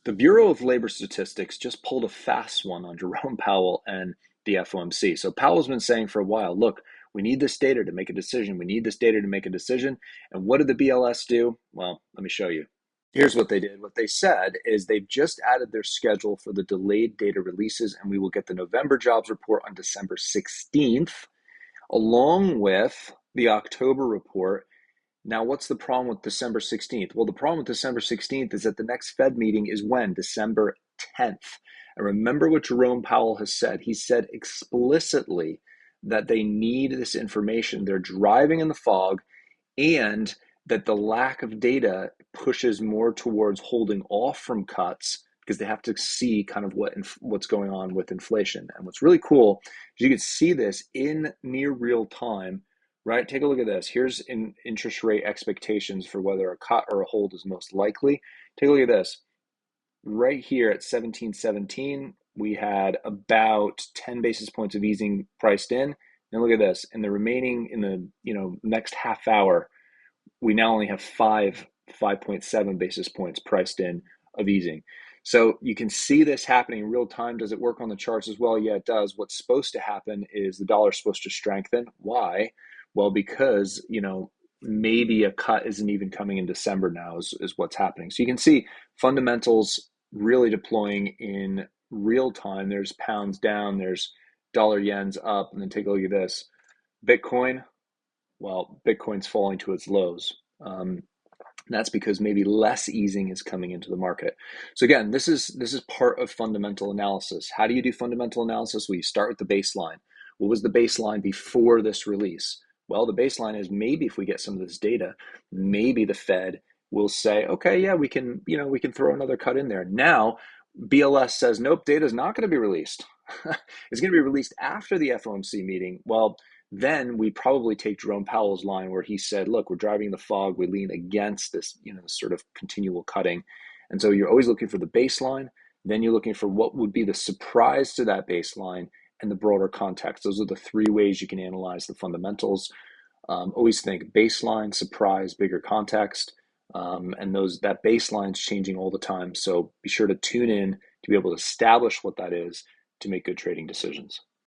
The Bureau of Labor Statistics just pulled a fast one on Jerome Powell and the FOMC. So Powell's been saying for a while, look, we need this data to make a decision. We need this data to make a decision. And what did the BLS do? Well, let me show you. Here's what they did. What they said is they've just added their schedule for the delayed data releases, and we will get the November jobs report on December 16th, along with the October report. Now, what's the problem with December 16th? Well, the problem with December 16th is that the next Fed meeting is when? December 10th. And remember what Jerome Powell has said. He said explicitly that they need this information. They're driving in the fog, and that the lack of data pushes more towards holding off from cuts because they have to see kind of what's going on with inflation. And what's really cool is you can see this in near real time. Right? Take a look at this. Here's interest rate expectations for whether a cut or a hold is most likely. Take a look at this. Right here at 1717, we had about 10 basis points of easing priced in. And look at this. In the remaining, in the next half hour, we now only have 5.7 basis points priced in of easing. So you can see this happening in real time. Does it work on the charts as well? Yeah, it does. What's supposed to happen is the dollar is supposed to strengthen. Why? Well, because, maybe a cut isn't even coming in December now is what's happening. So you can see fundamentals really deploying in real time. There's pounds down, there's dollar yens up, and then take a look at this. Bitcoin, well, Bitcoin's falling to its lows. That's because maybe less easing is coming into the market. So again, this is part of fundamental analysis. How do you do fundamental analysis? Well, you start with the baseline. What was the baseline before this release? Well, the baseline is maybe if we get some of this data, maybe the Fed will say, okay, yeah, we can throw another cut in there. Now, BLS says, nope, data is not going to be released. It's going to be released after the FOMC meeting. Well, then we probably take Jerome Powell's line where he said, look, we're driving the fog. We lean against this, this sort of continual cutting. And so you're always looking for the baseline. Then you're looking for what would be the surprise to that baseline and the broader context. Those are the three ways you can analyze the fundamentals. Always think baseline, surprise, bigger context. And that baseline is changing all the time. So be sure to tune in to be able to establish what that is to make good trading decisions.